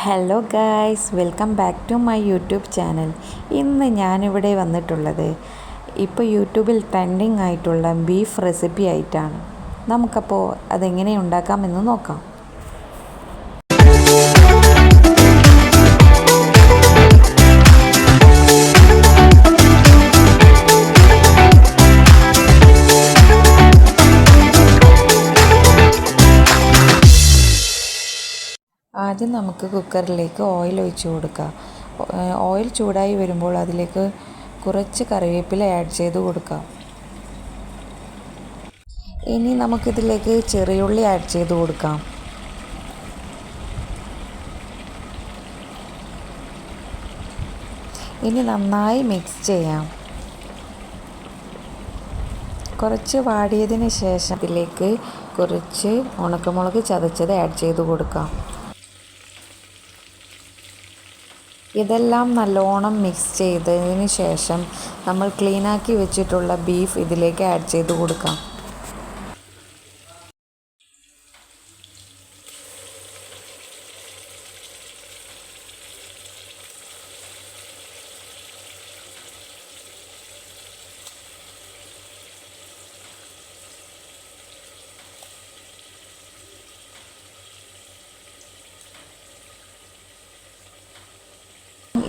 Hello guys, welcome back to my YouTube channel. ഇന്ന് ഞാനിവിടെ വന്നിട്ടുള്ളത് ഇപ്പോൾ യൂട്യൂബിൽ ട്രെൻഡിങ് ആയിട്ടുള്ള ബീഫ് റെസിപ്പി ആയിട്ടാണ്. നമുക്കപ്പോൾ അതെങ്ങനെ ഉണ്ടാക്കാമെന്ന് നോക്കാം. ആദ്യം നമുക്ക് കുക്കറിലേക്ക് ഓയിൽ ഒഴിച്ച് കൊടുക്കാം. ഓയിൽ ചൂടായി വരുമ്പോൾ അതിലേക്ക് കുറച്ച് കറിവേപ്പില ആഡ് ചെയ്ത് കൊടുക്കാം. ഇനി നമുക്കിതിലേക്ക് ചെറിയുള്ളി ആഡ് ചെയ്ത് കൊടുക്കാം. ഇനി നന്നായി മിക്സ് ചെയ്യാം. കുറച്ച് വാടിയതിന് ശേഷം ഇതിലേക്ക് കുറച്ച് ഉണക്കമുളക് ചതച്ചത് ആഡ് ചെയ്ത് കൊടുക്കാം. ഇതെല്ലാം നല്ലോണം മിക്സ് ചെയ്തതിന് ശേഷം നമ്മൾ ക്ലീനാക്കി വെച്ചിട്ടുള്ള ബീഫ് ഇതിലേക്ക് ആഡ് ചെയ്ത് കൊടുക്കാം.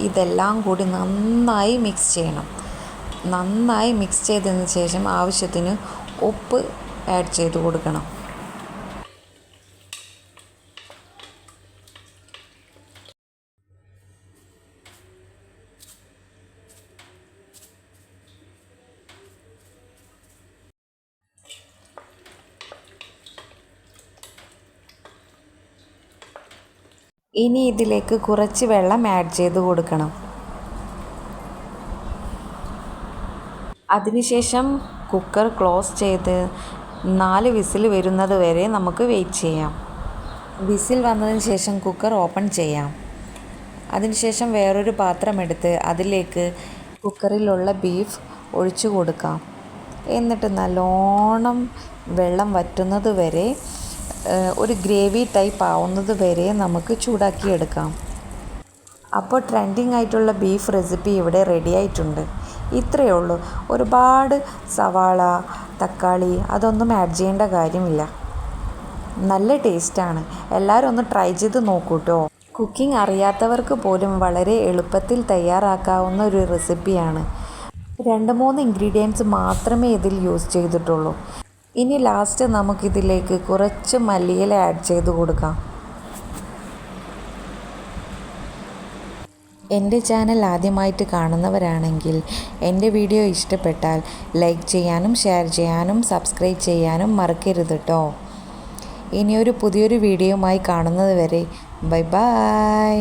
ഇതെല്ലാം കൂടി നന്നായി മിക്സ് ചെയ്യണം. നന്നായി മിക്സ് ചെയ്തതിന് ശേഷം ആവശ്യത്തിന് ഉപ്പ് ആഡ് ചെയ്ത് കൊടുക്കണം. ഇനി ഇതിലേക്ക് കുറച്ച് വെള്ളം ആഡ് ചെയ്ത് കൊടുക്കണം. അതിനുശേഷം കുക്കർ ക്ലോസ് ചെയ്ത് 4 വിസിൽ വരുന്നത് വരെ നമുക്ക് വെയിറ്റ് ചെയ്യാം. വിസിൽ വന്നതിന് ശേഷം കുക്കർ ഓപ്പൺ ചെയ്യാം. അതിനുശേഷം വേറൊരു പാത്രം എടുത്ത് അതിലേക്ക് കുക്കറിലുള്ള ബീഫ് ഒഴിച്ചു കൊടുക്കാം. എന്നിട്ട് നല്ലോണം വെള്ളം വറ്റുന്നത് വരെ, ഒരു ഗ്രേവി ടൈപ്പ് ആവുന്നത് വരെ നമുക്ക് ചൂടാക്കിയെടുക്കാം. അപ്പോൾ ട്രെൻഡിങ് ആയിട്ടുള്ള ബീഫ് റെസിപ്പി ഇവിടെ റെഡി ആയിട്ടുണ്ട്. ഇത്രയേ ഉള്ളൂ. ഒരുപാട് സവാള, തക്കാളി അതൊന്നും ആഡ് ചെയ്യേണ്ട കാര്യമില്ല. നല്ല ടേസ്റ്റാണ്. എല്ലാവരും ഒന്ന് ട്രൈ ചെയ്ത് നോക്കൂ കേട്ടോ. കുക്കിംഗ് അറിയാത്തവർക്ക് പോലും വളരെ എളുപ്പത്തിൽ തയ്യാറാക്കാവുന്ന ഒരു റെസിപ്പിയാണ്. 2-3 ഇൻഗ്രീഡിയൻസ് മാത്രമേ ഇതിൽ യൂസ് ചെയ്തിട്ടുള്ളൂ. ഇനി ലാസ്റ്റ് നമുക്കിതിലേക്ക് കുറച്ച് മല്ലിയില ആഡ് ചെയ്ത് കൊടുക്കാം. എൻ്റെ ചാനൽ ആദ്യമായിട്ട് കാണുന്നവരാണെങ്കിൽ എൻ്റെ വീഡിയോ ഇഷ്ടപ്പെട്ടാൽ ലൈക്ക് ചെയ്യാനും ഷെയർ ചെയ്യാനും സബ്സ്ക്രൈബ് ചെയ്യാനും മറക്കരുത് കേട്ടോ. ഇനിയൊരു പുതിയൊരു വീഡിയോയുമായി കാണുന്നത് വരെ ബൈ ബൈ.